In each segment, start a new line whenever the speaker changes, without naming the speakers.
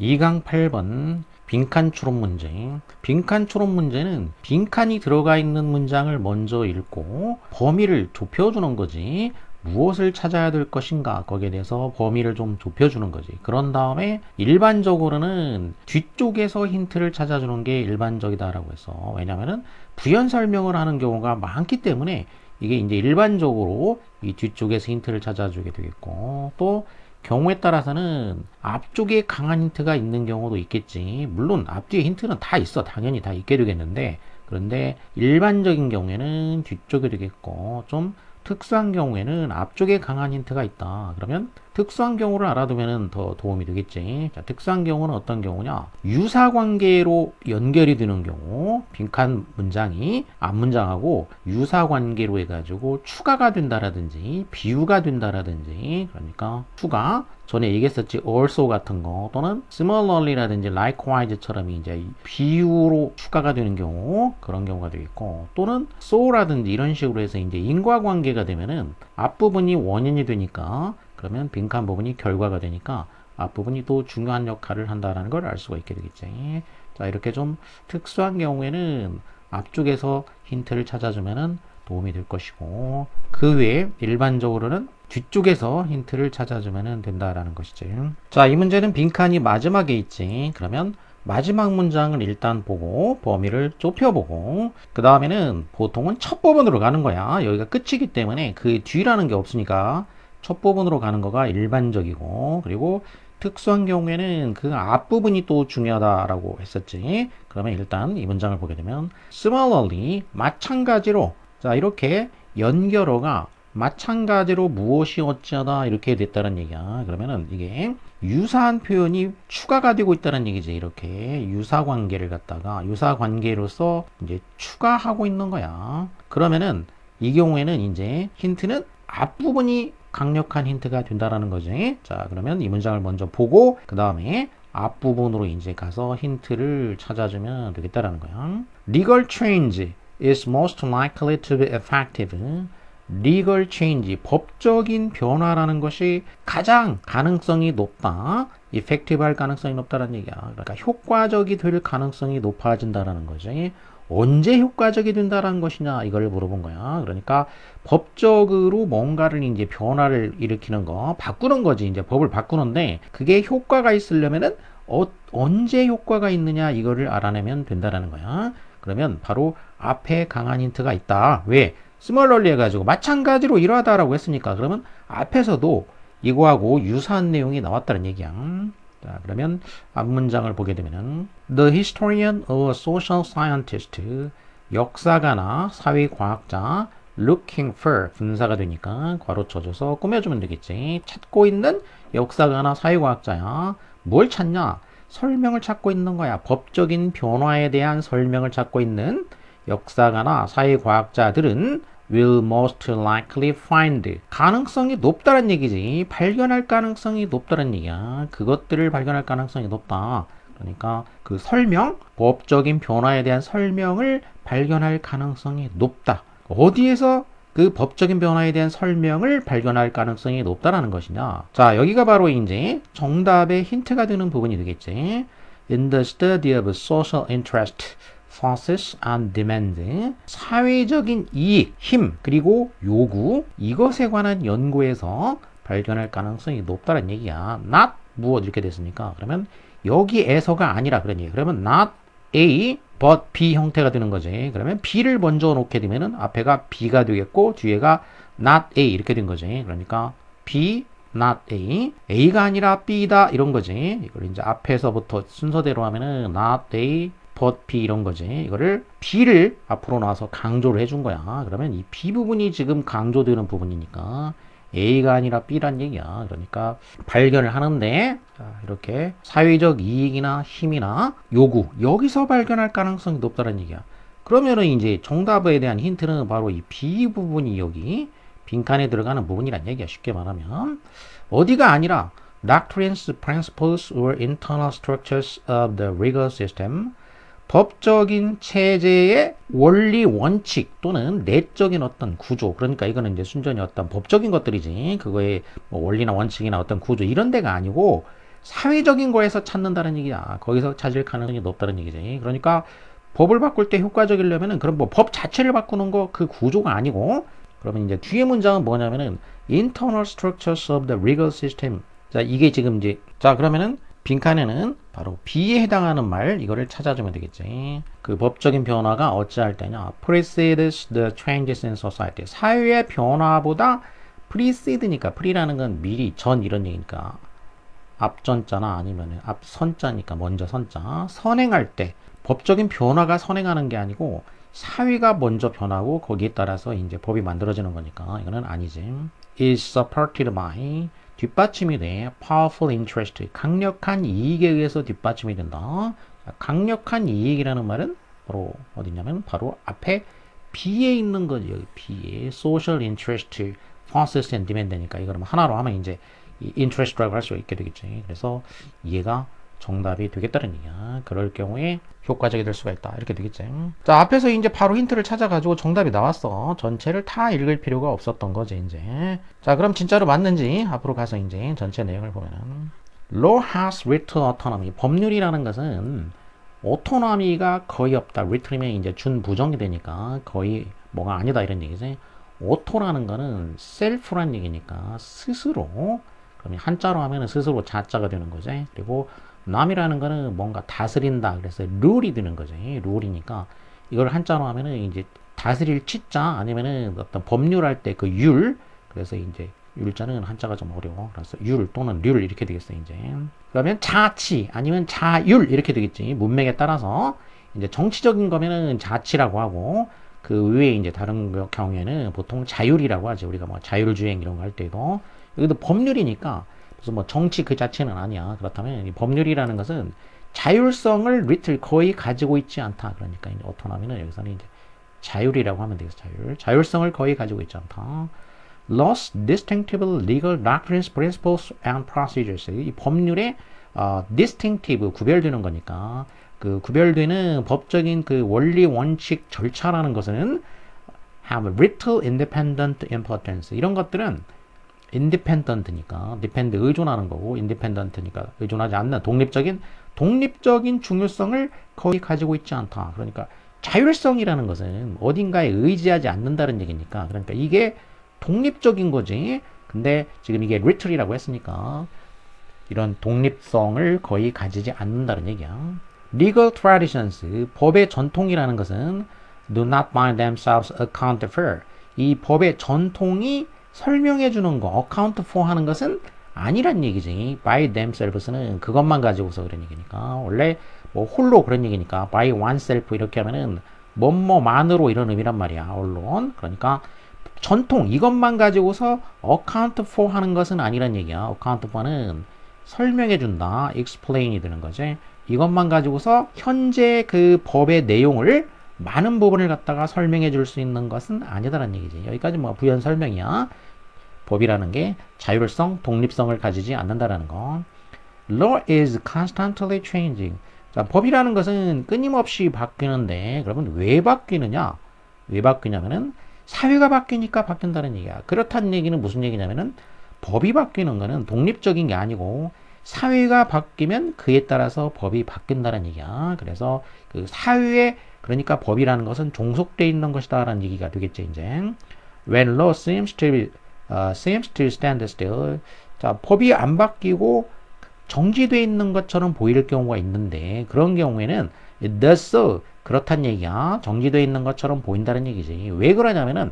2강 8번 빈칸 추론 문제. 빈칸 추론 문제는 빈칸이 들어가 있는 문장을 먼저 읽고 범위를 좁혀주는 거지. 무엇을 찾아야 될 것인가 거기에 대해서 범위를 좀 좁혀주는 거지. 그런 다음에 일반적으로는 뒤쪽에서 힌트를 찾아주는 게 일반적이다라고 해서, 왜냐면은 부연 설명을 하는 경우가 많기 때문에 이게 이제 일반적으로 이 뒤쪽에서 힌트를 찾아주게 되겠고, 또 경우에 따라서는 앞쪽에 강한 힌트가 있는 경우도 있겠지. 물론 앞뒤에 힌트는 다 있어. 당연히 다 있게 되겠는데, 그런데 일반적인 경우에는 뒤쪽에 되겠고, 좀 특수한 경우에는 앞쪽에 강한 힌트가 있다. 그러면 특수한 경우를 알아두면 더 도움이 되겠지. 자, 특수한 경우는 어떤 경우냐? 유사관계로 연결이 되는 경우, 빈칸 문장이 앞 문장하고 유사관계로 해가지고 추가가 된다라든지 비유가 된다라든지, 그러니까 추가, 전에 얘기했었지, also 같은 거, 또는 similarly라든지 likewise처럼 이제 비유로 추가가 되는 경우, 그런 경우가 되겠고, 또는 so라든지 이런 식으로 해서 이제 인과관계가 되면은 앞부분이 원인이 되니까, 그러면 빈칸 부분이 결과가 되니까 앞부분이 또 중요한 역할을 한다는 걸 알 수가 있게 되겠지. 자, 이렇게 좀 특수한 경우에는 앞쪽에서 힌트를 찾아주면은 도움이 될 것이고, 그 외에 일반적으로는 뒤쪽에서 힌트를 찾아주면 된다라는 것이지. 자, 이 문제는 빈칸이 마지막에 있지. 그러면 마지막 문장을 일단 보고 범위를 좁혀보고, 그 다음에는 보통은 첫 부분으로 가는 거야. 여기가 끝이기 때문에 그 뒤라는 게 없으니까 첫 부분으로 가는 거가 일반적이고, 그리고 특수한 경우에는 그 앞부분이 또 중요하다라고 했었지. 그러면 일단 이 문장을 보게 되면 similarly, 마찬가지로, 자, 이렇게 연결어가 마찬가지로 무엇이 어찌하다 이렇게 됐다는 얘기야. 그러면은 이게 유사한 표현이 추가가 되고 있다는 얘기지. 이렇게 유사관계를 갖다가 유사관계로서 이제 추가하고 있는 거야. 그러면은 이 경우에는 이제 힌트는 앞부분이 강력한 힌트가 된다라는 거지. 자, 그러면 이 문장을 먼저 보고 그 다음에 앞부분으로 이제 가서 힌트를 찾아주면 되겠다라는 거야. Legal change is most likely to be effective. legal change, 법적인 변화라는 것이 가장 가능성이 높다. effective 할 가능성이 높다는 얘기야. 그러니까 효과적이 될 가능성이 높아진다라는 거지. 언제 효과적이 된다는 것이냐 이걸 물어본 거야. 그러니까 법적으로 뭔가를 이제 변화를 일으키는 거, 바꾸는 거지. 이제 법을 바꾸는데 그게 효과가 있으려면은 언제 효과가 있느냐 이거를 알아내면 된다라는 거야. 그러면 바로 앞에 강한 힌트가 있다. 왜? 스몰럴리 해가지고 마찬가지로 이러하다라고 했으니까, 그러면 앞에서도 이거하고 유사한 내용이 나왔다는 얘기야. 자, 그러면 앞 문장을 보게 되면은 The historian or social scientist, 역사가나 사회과학자, looking for, 분사가 되니까 괄호 쳐줘서 꾸며주면 되겠지. 찾고 있는 역사가나 사회과학자야. 뭘 찾냐? 설명을 찾고 있는 거야. 법적인 변화에 대한 설명을 찾고 있는 역사가나 사회과학자들은 will most likely find, 가능성이 높다는 얘기지. 발견할 가능성이 높다는 얘기야. 그것들을 발견할 가능성이 높다. 그러니까 그 설명, 법적인 변화에 대한 설명을 발견할 가능성이 높다. 어디에서 그 법적인 변화에 대한 설명을 발견할 가능성이 높다라는 것이냐. 자, 여기가 바로 이제 정답의 힌트가 되는 부분이 되겠지. In the study of social interest, forces and demand, 사회적인 이익, 힘, 그리고 요구, 이것에 관한 연구에서 발견할 가능성이 높다는 얘기야. not 무엇 이렇게 됐으니까, 그러면 여기에서가 아니라 그런 얘기. 그러면 not A but B 형태가 되는 거지. 그러면 B를 먼저 놓게 되면은 앞에가 B가 되겠고 뒤에가 not A 이렇게 된 거지. 그러니까 B not A, A가 아니라 B다 이런 거지. 이걸 이제 앞에서부터 순서대로 하면은 not A but B 이런 거지. 이거를 B를 앞으로 나와서 강조를 해준 거야. 그러면 이 B 부분이 지금 강조되는 부분이니까 A가 아니라 B란 얘기야. 그러니까 발견을 하는데, 자, 이렇게 사회적 이익이나 힘이나 요구, 여기서 발견할 가능성이 높다는 얘기야. 그러면은 이제 정답에 대한 힌트는 바로 이 B 부분이 여기 빈칸에 들어가는 부분이란 얘기야. 쉽게 말하면 어디가 아니라 doctrines, principles, or internal structures of the legal system, 법적인 체제의 원리 원칙 또는 내적인 어떤 구조, 그러니까 이거는 이제 순전히 어떤 법적인 것들이지, 그거의 뭐 원리나 원칙이나 어떤 구조 이런 데가 아니고 사회적인 거에서 찾는다는 얘기야. 거기서 찾을 가능성이 높다는 얘기지. 그러니까 법을 바꿀 때 효과적이려면은 그럼 뭐 법 자체를 바꾸는 거 그 구조가 아니고 그러면 이제 뒤에 문장은 뭐냐면은 internal structures of the legal system. 자, 이게 지금 이제 자, 그러면은 빈칸에는 바로 B에 해당하는 말 이거를 찾아주면 되겠지. 그 법적인 변화가 어찌할 때냐. precedes the changes in society. 사회의 변화보다 precede니까 pre라는 건 미리 전 이런 얘기니까 앞전자나 아니면 앞선자니까 먼저 선자 선행할 때 법적인 변화가 선행하는 게 아니고 사회가 먼저 변하고 거기에 따라서 이제 법이 만들어지는 거니까 이거는 아니지. is supported by 뒷받침이 돼. powerful interest 강력한 이익에 의해서 뒷받침이 된다. 강력한 이익이라는 말은 바로 어디냐면 바로 앞에 B에 있는 거지. 여기 B에 social interest, process and demand니까 이거를 하나로 하면 이제 이 interest라고 할 수 있게 되겠지. 그래서 얘가 정답이 되겠다는 얘기야. 그럴 경우에 효과적이 될 수가 있다. 이렇게 되겠지. 자, 앞에서 이제 바로 힌트를 찾아가지고 정답이 나왔어. 전체를 다 읽을 필요가 없었던 거지, 이제. 자, 그럼 진짜로 맞는지 앞으로 가서 이제 전체 내용을 보면은 Law has little autonomy. 법률이라는 것은 오토노미가 거의 없다. little이면 이제 준부정이 되니까 거의 뭐가 아니다 이런 얘기지. 오토라는 거는 self란 얘기니까 스스로. 그러면 한자로 하면은 스스로 자자가 되는 거지. 그리고 남이라는 거는 뭔가 다스린다. 그래서 룰이 되는 거지. 룰이니까 이걸 한자로 하면은 이제 다스릴 치자 아니면은 어떤 법률할 때 그 율. 그래서 이제 율자는 한자가 좀 어려워. 그래서 율 또는 률 이렇게 되겠어 이제. 그러면 자치 아니면 자율 이렇게 되겠지. 문맥에 따라서 이제 정치적인 거면은 자치라고 하고 그 외에 이제 다른 경우에는 보통 자율이라고 하죠. 우리가 뭐 자율주행 이런 거 할 때도 여기도 법률이니까 무슨 뭐 정치 그 자체는 아니야. 그렇다면 이 법률이라는 것은 자율성을 리틀 거의 가지고 있지 않다. 그러니까 이제 오토노미는 여기서는 이제 자율이라고 하면 되겠어. 자율성을 거의 가지고 있지 않다. Laws distinctive legal doctrines, principles and procedures. 이 법률의 distinctive 구별되는 거니까 그 구별되는 법적인 그 원리 원칙 절차라는 것은 have little independent importance. 이런 것들은 independent니까 depend 의존하는 거고 independent니까 의존하지 않는 독립적인 중요성을 거의 가지고 있지 않다. 그러니까 자율성이라는 것은 어딘가에 의지하지 않는다는 얘기니까 그러니까 이게 독립적인 거지. 근데 지금 이게 little이라고 했으니까 이런 독립성을 거의 가지지 않는다는 얘기야. Legal traditions, 법의 전통이라는 것은 do not by themselves account for. 이 법의 전통이 설명해 주는 거, account for 하는 것은 아니란 얘기지. by themselves는 그것만 가지고서 그런 얘기니까. 원래 뭐 홀로 그런 얘기니까 by oneself 이렇게 하면은 뭐뭐만으로 이런 의미란 말이야. 언론. 그러니까 전통 이것만 가지고서 account for 하는 것은 아니란 얘기야. account for는 설명해 준다. explain이 되는 거지. 이것만 가지고서 현재 그 법의 내용을 많은 부분을 갖다가 설명해 줄 수 있는 것은 아니다라는 얘기지. 여기까지 뭐 부연 설명이야. 법이라는 게 자율성, 독립성을 가지지 않는다라는 거. Law is constantly changing. 자, 법이라는 것은 끊임없이 바뀌는데 그러면 왜 바뀌느냐? 왜 바뀌냐면은 사회가 바뀌니까 바뀐다는 얘기야. 그렇다는 얘기는 무슨 얘기냐면은 법이 바뀌는 거는 독립적인 게 아니고 사회가 바뀌면 그에 따라서 법이 바뀐다는 얘기야. 그래서 그 사회에 그러니까 법이라는 것은 종속되어 있는 것이다라는 얘기가 되겠죠, 이제. When law seems to stand still. 자, 법이 안 바뀌고 정지되어 있는 것처럼 보일 경우가 있는데 그런 경우에는 it does so. 그렇단 얘기야. 정지되어 있는 것처럼 보인다는 얘기지. 왜 그러냐면은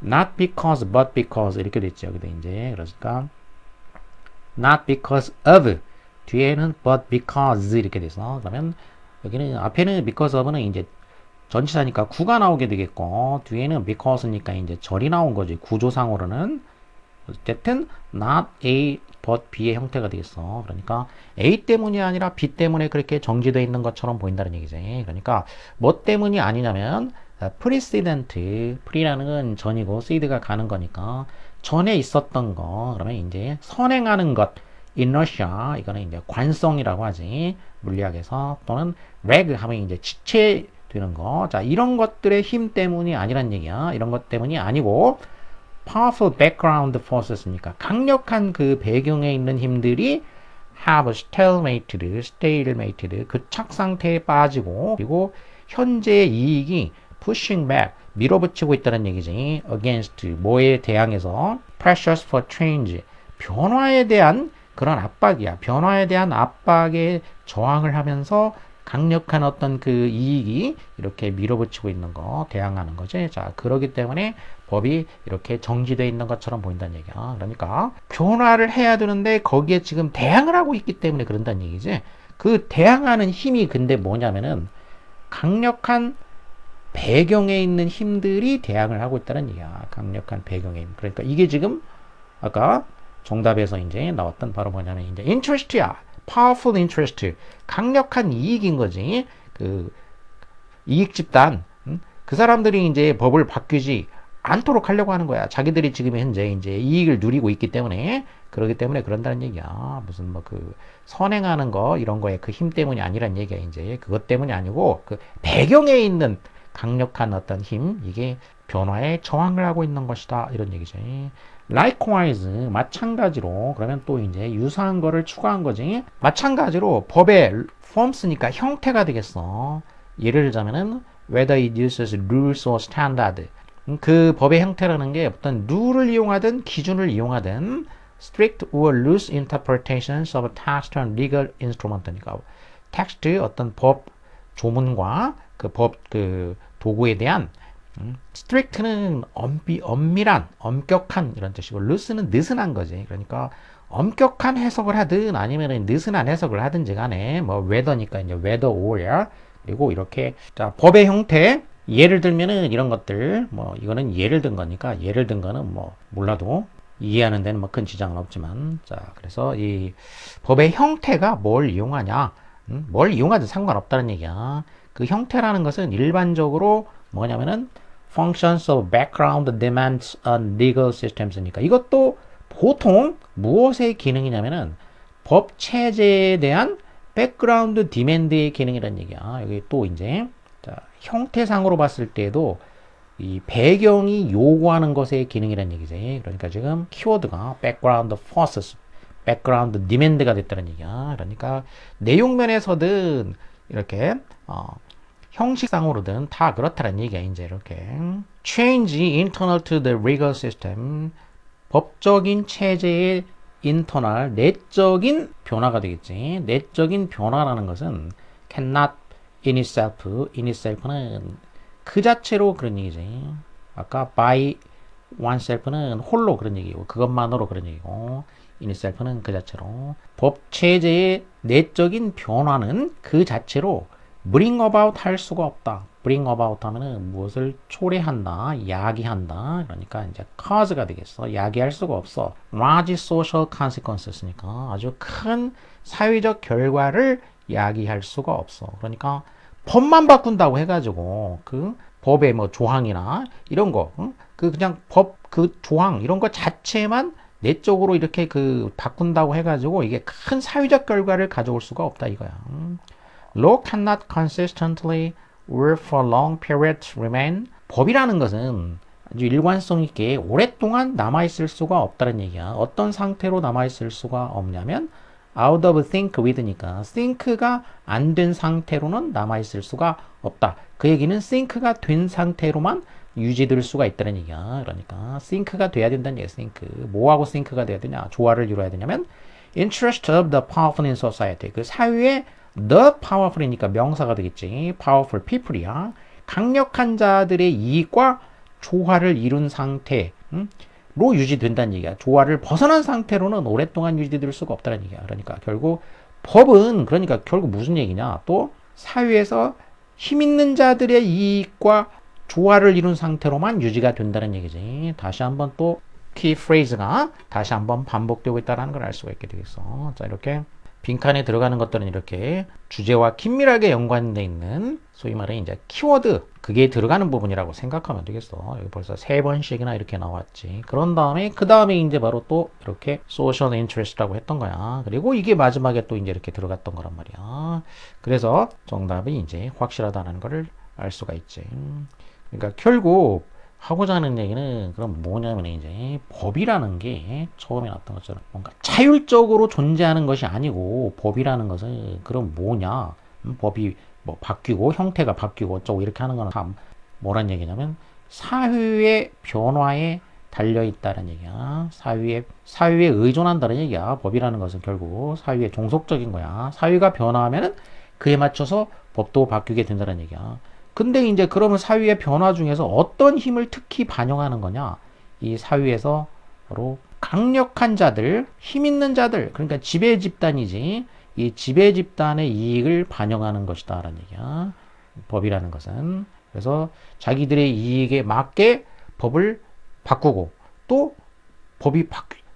not because but because 이렇게 됐죠. 여기도 이제 그러니까 not because of 뒤에는 but because 이렇게 돼서 그러면 여기는 앞에는 because of는 이제 전치사니까 구가 나오게 되겠고 뒤에는 because니까 이제 절이 나온 거지. 구조상으로는 어쨌든 not A but B의 형태가 되겠어. 그러니까 A 때문이 아니라 B 때문에 그렇게 정지되어 있는 것처럼 보인다는 얘기지. 그러니까 뭐 때문이 아니냐면 precedent, pre라는 건 전이고 seed가 가는 거니까 전에 있었던 거 그러면 이제 선행하는 것 inertia 이거는 이제 관성이라고 하지 물리학에서 또는 leg 하면 이제 지체되는 거. 자, 이런 것들의 힘 때문이 아니란 얘기야. 이런 것 때문이 아니고 powerful background forces니까 강력한 그 배경에 있는 힘들이 have stalemated, 급착 상태에 빠지고, 그리고 현재의 이익이 pushing back, 밀어붙이고 있다는 얘기지. against, 뭐에 대항해서 pressures for change, 변화에 대한 그런 압박이야. 변화에 대한 압박에 저항을 하면서 강력한 어떤 그 이익이 이렇게 밀어붙이고 있는 거, 대항하는 거지. 자, 그러기 때문에 법이 이렇게 정지되어 있는 것처럼 보인다는 얘기야. 그러니까 변화를 해야 되는데 거기에 지금 대항을 하고 있기 때문에 그런다는 얘기지. 그 대항하는 힘이 근데 뭐냐면은 강력한 배경에 있는 힘들이 대항을 하고 있다는 얘기야. 강력한 배경의 힘. 그러니까 이게 지금 아까 정답에서 이제 나왔던 바로 뭐냐면 이제 interest야. powerful interest. 강력한 이익인 거지. 그 이익 집단. 그 사람들이 이제 법을 바뀌지 않도록 하려고 하는 거야. 자기들이 지금 현재 이제 이익을 누리고 있기 때문에 그러기 때문에 그런다는 얘기야. 무슨 뭐 그 선행하는 거 이런 거에 그 힘 때문이 아니란 얘기야. 이제 그것 때문이 아니고 그 배경에 있는 강력한 어떤 힘 이게 변화에 저항을 하고 있는 것이다. 이런 얘기지. likewise 마찬가지로 그러면 또 이제 유사한 거를 추가한 거지. 마찬가지로 법의 forms니까 형태가 되겠어. 예를 들자면은 whether it uses rules or standard. 그 법의 형태라는 게 어떤 룰을 이용하든 기준을 이용하든 strict or loose interpretations of text and legal instrument이니까 텍스트 어떤 법 조문과 그 법 그 도구에 대한 strict는 엄밀한, 엄격한 이런 뜻이고 loose는 느슨한 거지. 그러니까 엄격한 해석을 하든 아니면 느슨한 해석을 하든지 간에 뭐 whether니까 이제 whether or 그리고 이렇게 자 법의 형태 예를 들면은 이런 것들 뭐 이거는 예를 든 거니까 예를 든 거는 뭐 몰라도 이해하는 데는 뭐 큰 지장은 없지만 자 그래서 이 법의 형태가 뭘 이용하냐 뭘 이용하든 상관없다는 얘기야. 그 형태라는 것은 일반적으로 뭐냐면은 functions of background demands on legal systems니까 이것도 보통 무엇의 기능이냐면은 법 체제에 대한 background demand의 기능이라는 얘기야. 여기 또 이제 자, 형태상으로 봤을 때도 이 배경이 요구하는 것의 기능이라는 얘기지. 그러니까 지금 키워드가 background forces, background demand가 됐다는 얘기야. 그러니까 내용면에서든 이렇게 형식상으로든 다 그렇다는 얘기야. 이제 이렇게 change internal to the legal system 법적인 체제의 internal 내적인 변화가 되겠지. 내적인 변화라는 것은 cannot in itself는 그 자체로 그런 얘기지. 아까 by oneself는 홀로 그런 얘기고 그것만으로 그런 얘기고 in itself는 그 자체로 법 체제의 내적인 변화는 그 자체로 bring about 할 수가 없다. bring about 하면은 무엇을 초래한다, 야기한다. 그러니까 이제 cause가 되겠어. 야기할 수가 없어. large social consequences니까 아주 큰 사회적 결과를 야기할 수가 없어. 그러니까 법만 바꾼다고 해가지고 그 법의 뭐 조항이나 이런 거, 그 그냥 법 그 조항 이런 거 자체만 내적으로 이렇게 그 바꾼다고 해가지고 이게 큰 사회적 결과를 가져올 수가 없다 이거야. Law cannot consistently or for long periods remain. 법이라는 것은 아주 일관성 있게 오랫동안 남아있을 수가 없다는 얘기야. 어떤 상태로 남아있을 수가 없냐면 out of sync with니까 sync가 안 된 상태로는 남아있을 수가 없다. 그 얘기는 sync가 된 상태로만 유지될 수가 있다는 얘기야. 그러니까 sync가 돼야 된다는 얘기야. sync. 뭐하고 sync가 돼야 되냐? 조화를 이루어야 되냐면 interest of the powerful in society. 그 사회의 the powerful이니까 명사가 되겠지. powerful people이야. 강력한 자들의 이익과 조화를 이룬 상태로 유지된다는 얘기야. 조화를 벗어난 상태로는 오랫동안 유지될 수가 없다는 얘기야. 그러니까 결국 법은 그러니까 결국 무슨 얘기냐? 또 사회에서 힘 있는 자들의 이익과 조화를 이룬 상태로만 유지가 된다는 얘기지. 다시 한번 또 키 프레이즈가 다시 한번 반복되고 있다는 걸 알 수가 있게 되겠어. 자, 이렇게 빈칸에 들어가는 것들은 이렇게 주제와 긴밀하게 연관되어 있는 소위 말해 이제 키워드 그게 들어가는 부분이라고 생각하면 되겠어. 여기 벌써 3번씩이나 이렇게 나왔지. 그런 다음에 그 다음에 이제 바로 또 이렇게 social interest라고 했던 거야. 그리고 이게 마지막에 또 이제 이렇게 들어갔던 거란 말이야. 그래서 정답이 이제 확실하다는 거를 알 수가 있지. 그러니까 결국 하고자 하는 얘기는 그럼 뭐냐면 이제 법이라는 게 처음에 나왔던 것처럼 뭔가 차율적으로 존재하는 것이 아니고 법이라는 것은 그럼 뭐냐? 법이 뭐 바뀌고 형태가 바뀌고 어쩌고 이렇게 하는 거는 다 뭐란 얘기냐면 사회의 변화에 달려 있다는 얘기야. 사회에 의존한다는 얘기야. 법이라는 것은 결국 사회의 종속적인 거야. 사회가 변화하면은 그에 맞춰서 법도 바뀌게 된다는 얘기야. 근데 이제 그러면 사회의 변화 중에서 어떤 힘을 특히 반영하는 거냐? 이 사회에서 바로 강력한 자들, 힘 있는 자들, 그러니까 지배 집단이지. 이 지배 집단의 이익을 반영하는 것이다. 라는 얘기야. 법이라는 것은. 그래서 자기들의 이익에 맞게 법을 바꾸고 또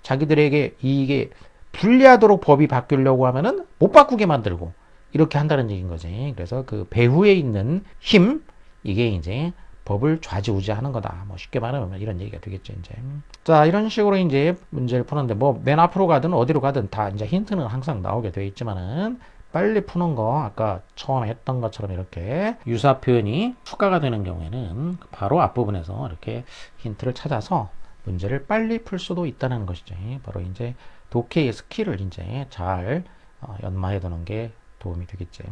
자기들에게 이익에 불리하도록 법이 바뀌려고 하면은 못 바꾸게 만들고 이렇게 한다는 얘기인 거지. 그래서 그 배후에 있는 힘, 이게 이제 법을 좌지우지하는 거다. 뭐 쉽게 말하면 이런 얘기가 되겠죠, 이제. 자, 이런 식으로 이제 문제를 푸는데 뭐 맨 앞으로 가든 어디로 가든 다 이제 힌트는 항상 나오게 되어 있지만은 빨리 푸는 거 아까 처음에 했던 것처럼 이렇게 유사 표현이 추가가 되는 경우에는 바로 앞부분에서 이렇게 힌트를 찾아서 문제를 빨리 풀 수도 있다는 것이죠. 바로 이제 독해의 스킬을 이제 잘 연마해 두는 게 도움이 되겠지.